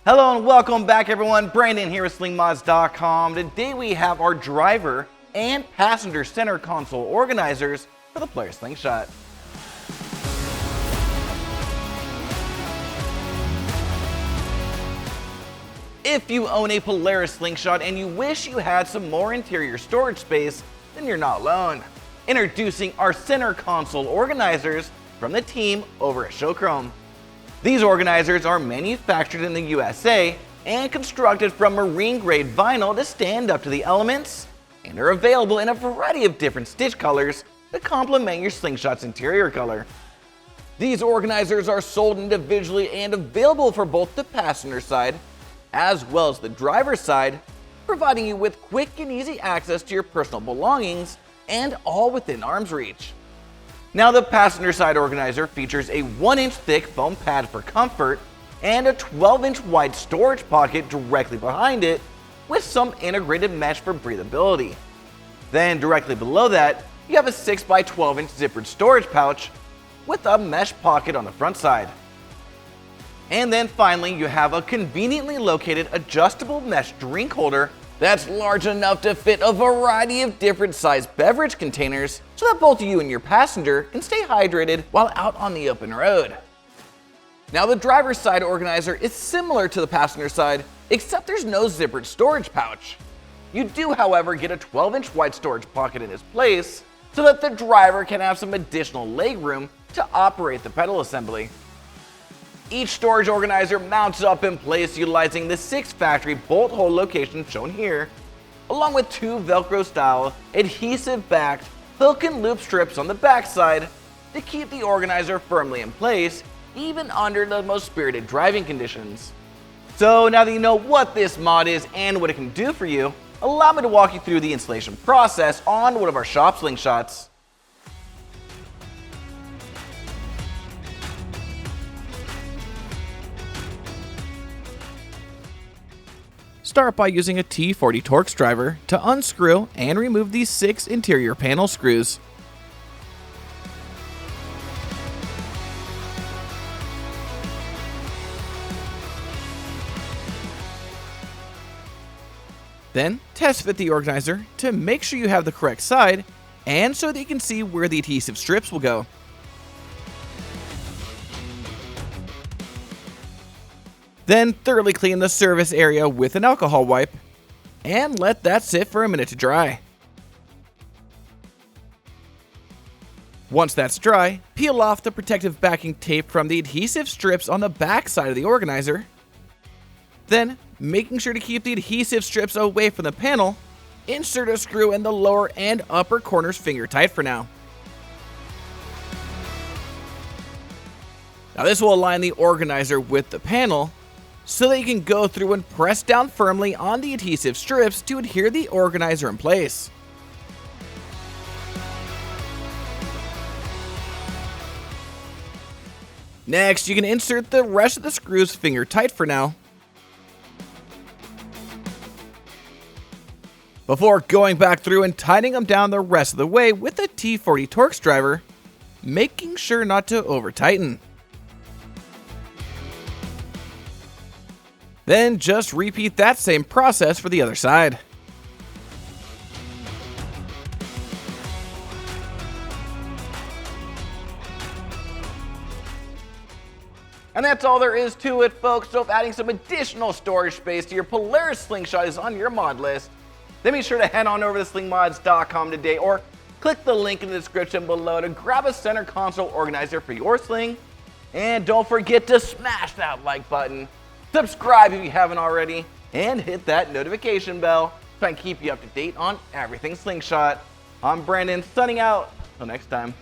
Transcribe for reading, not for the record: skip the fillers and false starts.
Hello and welcome back everyone, Brandon here with Slingmods.com. Today we have our driver and passenger center console organizers for the Polaris Slingshot. If you own a Polaris Slingshot and you wish you had some more interior storage space, then you're not alone. Introducing our center console organizers from the team over at Showchrome. These organizers are manufactured in the USA and constructed from marine-grade vinyl to stand up to the elements, and are available in a variety of different stitch colors to complement your Slingshot's interior color. These organizers are sold individually and available for both the passenger side as well as the driver's side, providing you with quick and easy access to your personal belongings, and all within arm's reach. Now, the passenger side organizer features a 1-inch thick foam pad for comfort and a 12-inch wide storage pocket directly behind it with some integrated mesh for breathability. Then directly below that, you have a 6x12-inch zippered storage pouch with a mesh pocket on the front side. And then finally, you have a conveniently located adjustable mesh drink holder that's large enough to fit a variety of different sized beverage containers so that both you and your passenger can stay hydrated while out on the open road. Now, the driver's side organizer is similar to the passenger side, except there's no zippered storage pouch. You do, however, get a 12-inch wide storage pocket in its place so that the driver can have some additional leg room to operate the pedal assembly. Each storage organizer mounts up in place utilizing the 6 factory bolt hole locations shown here, along with 2 Velcro style adhesive backed hook and loop strips on the backside to keep the organizer firmly in place even under the most spirited driving conditions. So now that you know what this mod is and what it can do for you, allow me to walk you through the installation process on one of our shop Slingshots. Start by using a T40 Torx driver to unscrew and remove these 6 interior panel screws. Then test fit the organizer to make sure you have the correct side and so that you can see where the adhesive strips will go. Then thoroughly clean the service area with an alcohol wipe and let that sit for a minute to dry. Once that's dry, peel off the protective backing tape from the adhesive strips on the back side of the organizer. Then, making sure to keep the adhesive strips away from the panel, insert a screw in the lower and upper corners finger tight for now. Now, this will align the organizer with the panel so that you can go through and press down firmly on the adhesive strips to adhere the organizer in place. Next, you can insert the rest of the screws finger tight for now, before going back through and tightening them down the rest of the way with a T40 Torx driver, making sure not to over tighten. Then just repeat that same process for the other side. And that's all there is to it, folks. So if adding some additional storage space to your Polaris Slingshot is on your mod list, then be sure to head on over to slingmods.com today or click the link in the description below to grab a center console organizer for your Sling. And don't forget to smash that like button, subscribe if you haven't already, and hit that notification bell so I can keep you up to date on everything Slingshot. I'm Brandon, signing out. Till next time.